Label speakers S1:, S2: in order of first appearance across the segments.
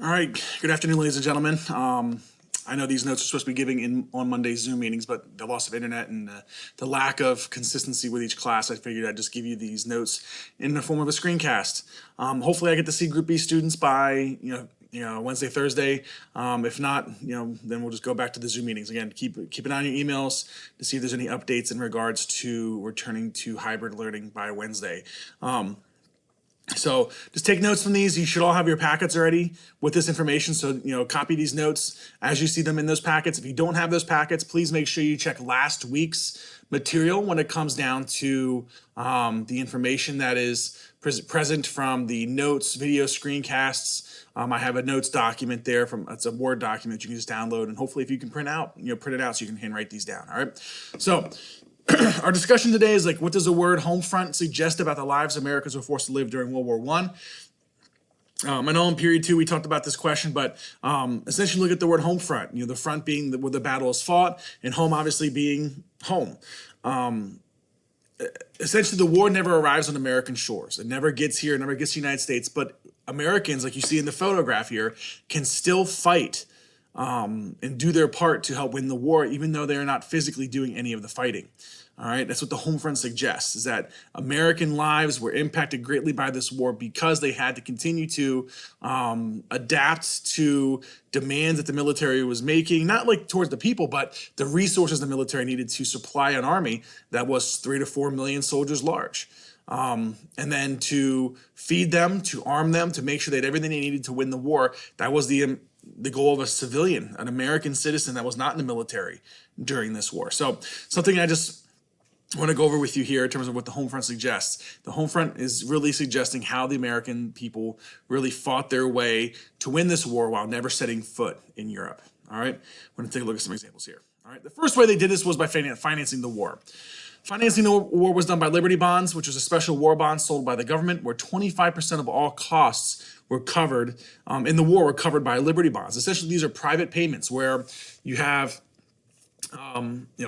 S1: All right, good afternoon, ladies and gentlemen. I know these notes are supposed to be giving on Monday's Zoom meetings, but the loss of internet and the lack of consistency with each class, I figured I'd just give you these notes in the form of a screencast. Hopefully I get to see Group B students by, Wednesday, Thursday. If not, then we'll just go back to the Zoom meetings. Again, keep an eye on your emails to see if there's any updates in regards to returning to hybrid learning by Wednesday. So just take notes from these. You should all have your packets already with this information. So, copy these notes as you see them in those packets. If you don't have those packets, please make sure you check last week's material when it comes down to the information that is present from the notes, video screencasts. I have a notes document there it's a Word document you can just download, and hopefully if you can print it out so you can handwrite these down. All right. So our discussion today is what does the word Homefront suggest about the lives Americans were forced to live during World War I? I know in period 2 we talked about this question, but essentially look at the word Homefront. The front being where the battle is fought, and home obviously being home. Essentially, the war never arrives on American shores. It never gets here. It never gets to the United States. But Americans, like you see in the photograph here, can still fight and do their part to help win the war, even though they are not physically doing any of the fighting. All right, that's what the Homefront suggests, is that American lives were impacted greatly by this war because they had to continue to adapt to demands that the military was making, not towards the people, but the resources the military needed to supply an army that was 3 to 4 million soldiers large. And then to feed them, to arm them, to make sure they had everything they needed to win the war. That was the goal of a civilian, an American citizen that was not in the military during this war. So something I just want to go over with you here in terms of what the Homefront suggests. The Homefront is really suggesting how the American people really fought their way to win this war while never setting foot in Europe. All right, we're going to take a look at some examples here. All right, the first way they did this was by financing the war. Financing the war was done by Liberty Bonds, which was a special war bond sold by the government, where 25% of all costs were covered in the war were covered by Liberty Bonds. Essentially, these are private payments where you have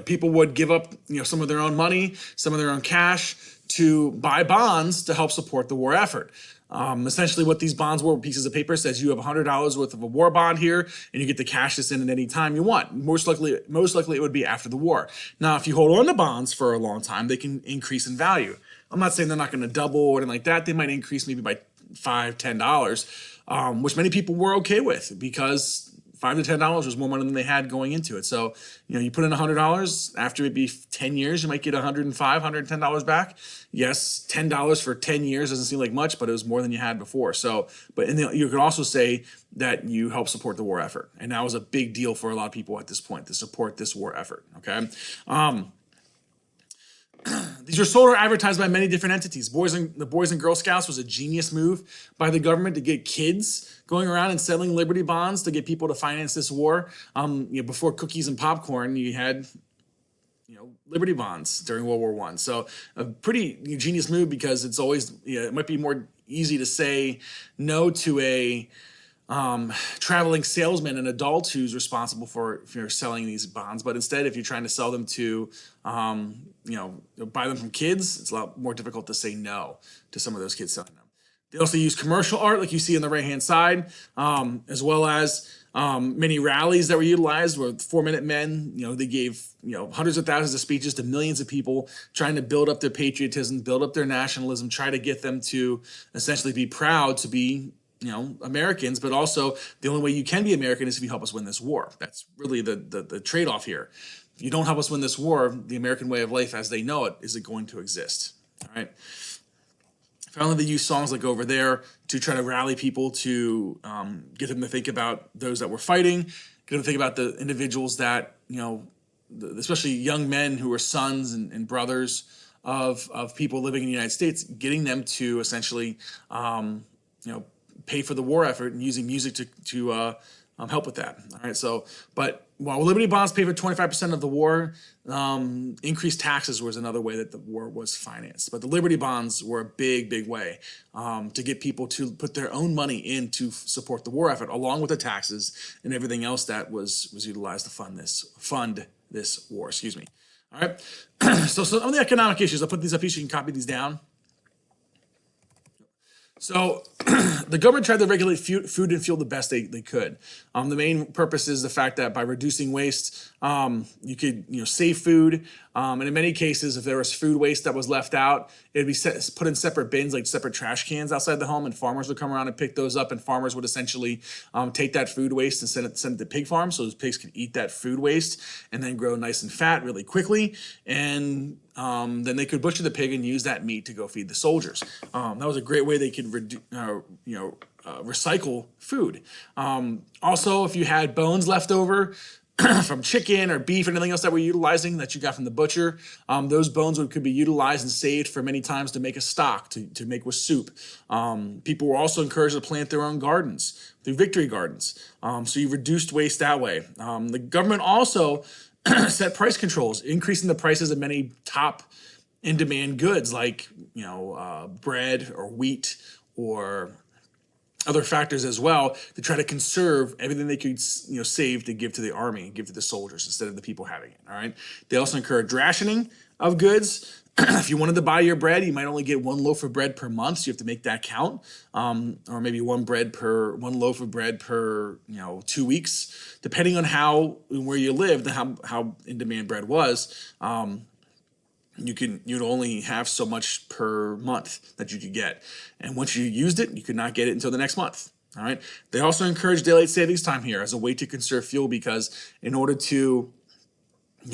S1: people would give up some of their own money, some of their own cash to buy bonds to help support the war effort. Essentially what these bonds were pieces of paper says you have $100 worth of a war bond here and you get to cash this in at any time you want. Most likely it would be after the war. Now, if you hold on to bonds for a long time, they can increase in value. I'm not saying they're not going to double or anything like that. They might increase maybe by $5, $10, which many people were okay with because $5 to $10 was more money than they had going into it. So, you put in $100, after maybe 10 years, you might get $105, $110 back. Yes, $10 for 10 years doesn't seem like much, but it was more than you had before. So, you could also say that you help support the war effort. And that was a big deal for a lot of people at this point to support this war effort, okay? These were sold or advertised by many different entities. The Boys and Girl Scouts was a genius move by the government to get kids going around and selling Liberty Bonds to get people to finance this war. Before cookies and popcorn, you had Liberty Bonds during World War I. So a pretty genius move because it's always it might be more easy to say no to a traveling salesman, an adult who's responsible for selling these bonds. But instead, if you're trying to sell them to, buy them from kids, it's a lot more difficult to say no to some of those kids selling them. They also use commercial art, like you see on the right-hand side, as well as many rallies that were utilized where 4-minute men, they gave, hundreds of thousands of speeches to millions of people trying to build up their patriotism, build up their nationalism, try to get them to essentially be proud to be Americans, but also the only way you can be American is if you help us win this war. That's really the trade-off here. If you don't help us win this war, the American way of life as they know it isn't going to exist. All right. Finally, they use songs like Over There to try to rally people to get them to think about those that were fighting, get them to think about the individuals that, especially young men who were sons and brothers of people living in the United States, getting them to essentially, pay for the war effort and using music to help with that. All right. So, but while Liberty Bonds paid for 25% of the war, increased taxes was another way that the war was financed. But the Liberty Bonds were a big way to get people to put their own money in to support the war effort, along with the taxes and everything else that was utilized to fund this war. Excuse me. All right. So some of the economic issues, I'll put these up here so you can copy these down. So the government tried to regulate food and fuel the best they could. The main purpose is the fact that by reducing waste, you could save food. And in many cases, if there was food waste that was left out, it'd be put in separate bins, like separate trash cans outside the home, and farmers would come around and pick those up. And farmers would essentially take that food waste and send it to pig farms, so those pigs could eat that food waste and then grow nice and fat really quickly. And then they could butcher the pig and use that meat to go feed the soldiers. That was a great way they could recycle food. Also, if you had bones left over from chicken or beef or anything else that we're utilizing that you got from the butcher, those bones could be utilized and saved for many times to make a stock, to make with soup. People were also encouraged to plant their own gardens through victory gardens. So you reduced waste that way. The government also set price controls, increasing the prices of many top in-demand goods like bread or wheat or other factors as well, to try to conserve everything they could save to give to the army, give to the soldiers instead of the people having it. All right. They also encouraged rationing of goods. If you wanted to buy your bread, you might only get one loaf of bread per month, so you have to make that count, or maybe one loaf of bread per 2 weeks, depending on where you lived and how in demand bread was. You'd only have so much per month that you could get, and once you used it, you could not get it until the next month. All right. They also encourage daylight savings time here as a way to conserve fuel, because in order to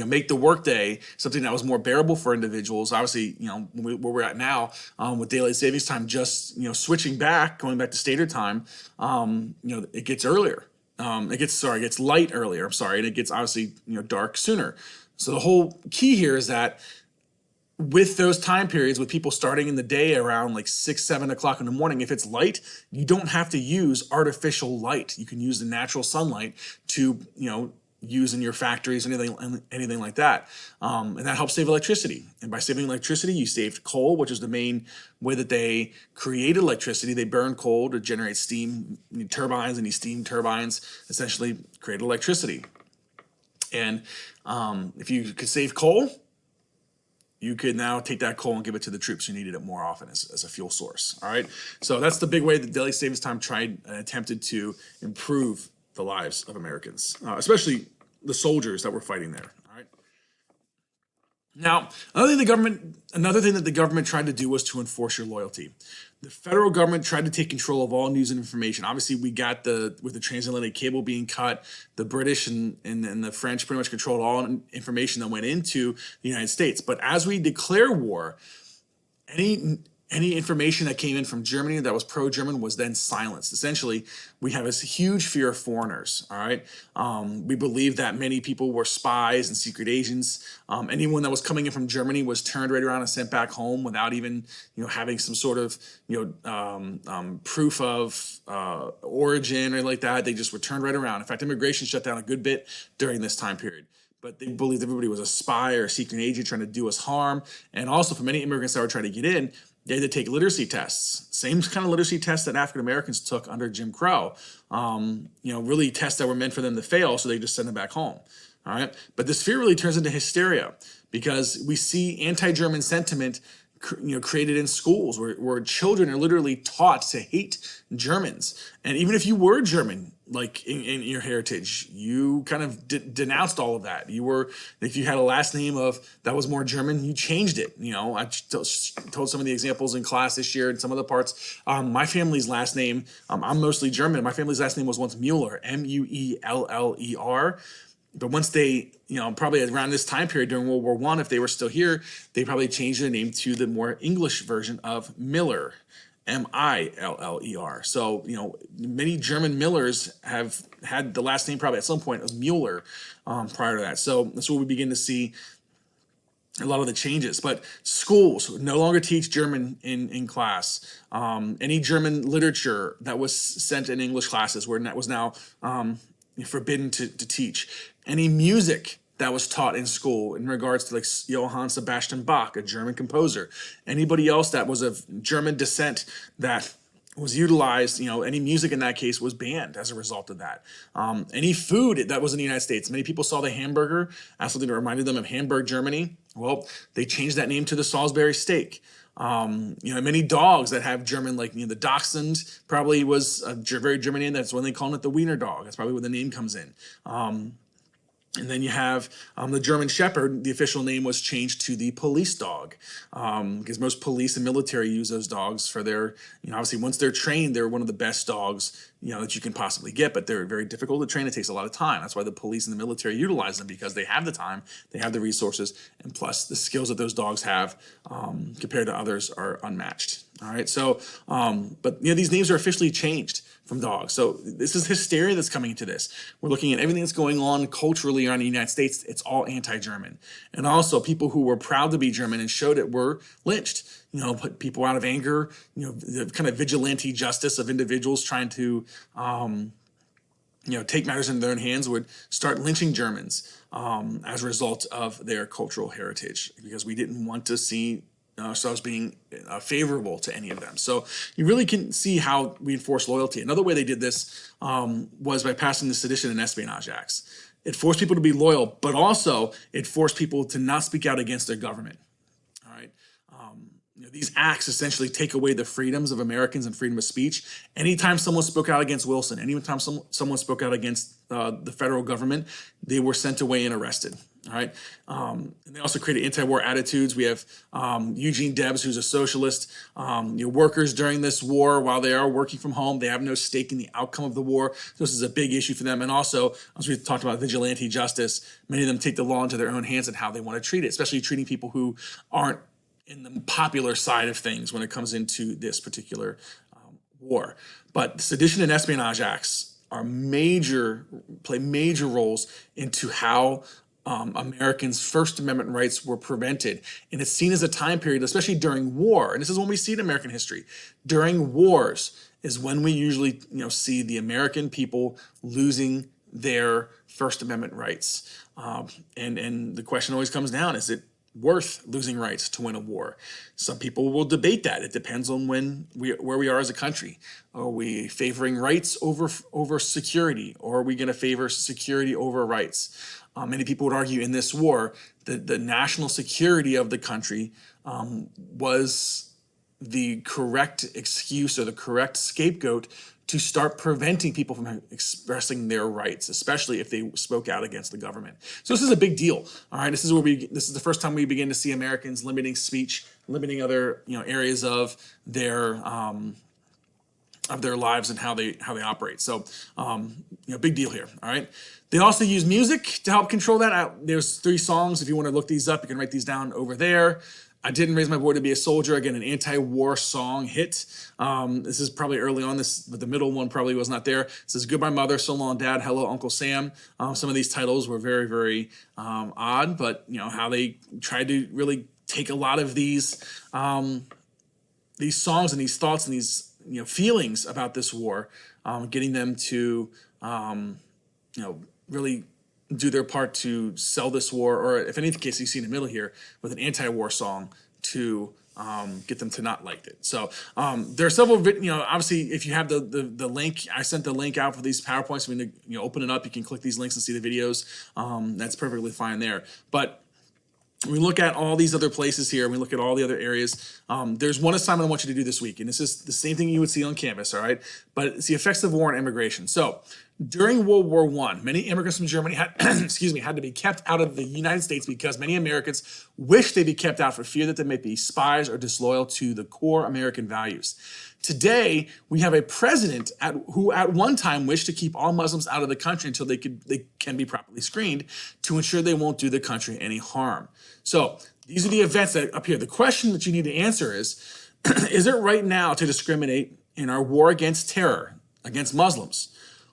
S1: make the workday something that was more bearable for individuals. Obviously, where we're at now with daylight savings time, just switching back, going back to standard time, it gets earlier. It gets light earlier. I'm sorry, and it gets obviously dark sooner. So the whole key here is that with those time periods, with people starting in the day around like 6, 7 o'clock in the morning, if it's light, you don't have to use artificial light. You can use the natural sunlight to use in your factories, anything like that, and that helps save electricity. And by saving electricity, you saved coal, which is the main way that they created electricity. They burned coal to generate steam turbines, and these steam turbines essentially create electricity. And if you could save coal, you could now take that coal and give it to the troops who needed it more often as a fuel source. All right, so that's the big way that daylight savings time tried and attempted to improve the lives of Americans, especially the soldiers that were fighting there. All right. Now, another thing that the government tried to do was to enforce your loyalty. The federal government tried to take control of all news and information. Obviously, we got with the transatlantic cable being cut, the British and the French pretty much controlled all information that went into the United States. But as we declare war, any information that came in from Germany that was pro-German was then silenced. Essentially, we have this huge fear of foreigners, all right? We believe that many people were spies and secret agents. Anyone that was coming in from Germany was turned right around and sent back home without even, having some sort of, proof of origin or like that. They just were turned right around. In fact, immigration shut down a good bit during this time period. But they believed everybody was a spy or a secret agent trying to do us harm. And also, for many immigrants that were trying to get in, they had to take literacy tests, same kind of literacy tests that African Americans took under Jim Crow. Really tests that were meant for them to fail, so they just send them back home. All right, but this fear really turns into hysteria because we see anti-German sentiment, created in schools where children are literally taught to hate Germans. And even if you were German, like in your heritage, you kind of denounced all of that. If you had a last name that was more German, you changed it. I told some of the examples in class this year and some of the parts. My family's last name, I'm mostly German. My family's last name was once Mueller, Mueller. But once they, probably around this time period during World War I, if they were still here, they probably changed their name to the more English version of Miller, Miller. So, many German Millers have had the last name probably at some point of Mueller prior to that. So that's where we begin to see a lot of the changes. But schools no longer teach German in class. Any German literature that was sent in English classes was now forbidden to teach. Any music that was taught in school in regards to like Johann Sebastian Bach, a German composer, anybody else that was of German descent that was utilized, any music in that case was banned as a result of that. Any food that was in the United States, many people saw the hamburger as something that reminded them of Hamburg, Germany. Well, they changed that name to the Salisbury steak. Many dogs that have German, like, the Dachshund probably was a very German name. That's when they call it the Wiener dog. That's probably where the name comes in. And then you have the German Shepherd. The official name was changed to the police dog, because most police and military use those dogs for their, obviously once they're trained, they're one of the best dogs, that you can possibly get, but they're very difficult to train. It takes a lot of time. That's why the police and the military utilize them, because they have the time, they have the resources, and plus the skills that those dogs have compared to others are unmatched. All right. So, but these names are officially changed from dogs. So this is hysteria that's coming into this. We're looking at everything that's going on culturally around the United States. It's all anti-German. And also people who were proud to be German and showed it were lynched. Put people out of anger, the kind of vigilante justice of individuals trying to, take matters into their own hands would start lynching Germans as a result of their cultural heritage, because we didn't want to see ourselves being favorable to any of them. So you really can see how we enforce loyalty. Another way they did this was by passing the Sedition and Espionage Acts. It forced people to be loyal, but also it forced people to not speak out against their government. All right. These acts essentially take away the freedoms of Americans and freedom of speech. Anytime someone spoke out against Wilson, anytime someone spoke out against the federal government, they were sent away and arrested. All right. And they also created anti-war attitudes. We have Eugene Debs, who's a socialist. Workers during this war, while they are working from home, they have no stake in the outcome of the war. So this is a big issue for them. And also, as we talked about vigilante justice, many of them take the law into their own hands and how they want to treat it, especially treating people who aren't in the popular side of things when it comes into this particular war. But Sedition and Espionage Acts play major roles into how Americans' First Amendment rights were prevented. And it's seen as a time period, especially during war. And this is when we see it in American history. During wars is when we usually see the American people losing their First Amendment rights. And the question always comes down, is it worth losing rights to win a war? Some people will debate that. It depends on where we are as a country. Are we favoring rights over security, or are we going to favor security over rights? Many people would argue in this war that the national security of the country was the correct excuse or the correct scapegoat to start preventing people from expressing their rights, especially if they spoke out against the government. So this is a big deal. All right, this is the first time we begin to see Americans limiting speech, limiting other areas of their lives and how they operate. So big deal here. All right. They also use music to help control that. There's 3 songs. If you want to look these up, you can write these down over there. I Didn't Raise My Boy to Be a Soldier, again, an anti-war song hit. This is probably early on, but the middle one probably was not there. It says Goodbye Mother, So Long Dad, Hello Uncle Sam. Some of these titles were very, very odd, but how they tried to really take a lot of these songs and these thoughts and these feelings about this war, getting them to really do their part to sell this war, or if any case you see in the middle here with an anti-war song to get them to not like it. So there are several, obviously if you have the link, I sent the link out for these PowerPoints. When you open it up, you can click these links and see the videos. That's perfectly fine there. But we look at all these other places here, and we look at all the other areas. There's one assignment I want you to do this week, and this is the same thing you would see on Canvas, all right? But it's the effects of war on immigration. So during World War I, many immigrants from Germany had, had to be kept out of the United States because many Americans wished they be kept out for fear that they might be spies or disloyal to the core American values. Today, we have a president who at one time wished to keep all Muslims out of the country until they can be properly screened to ensure they won't do the country any harm. So these are the events that up here. The question that you need to answer is it right now to discriminate in our war against terror, against Muslims,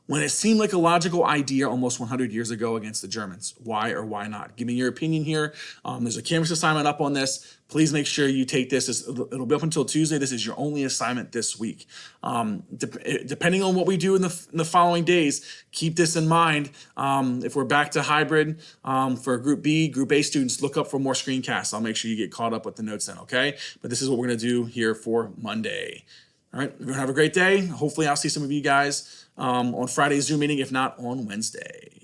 S1: when it seemed like a logical idea almost 100 years ago against the Germans? Why or why not? Give me your opinion here. There's a Canvas assignment up on this. Please make sure you take this. It'll be up until Tuesday. This is your only assignment this week. Depending on what we do in the following days, keep this in mind. If we're back to hybrid for Group B, Group A students, look up for more screencasts. I'll make sure you get caught up with the notes then, okay? But this is what we're going to do here for Monday. All right, we're going to have a great day. Hopefully I'll see some of you guys on Friday's Zoom meeting, if not on Wednesday.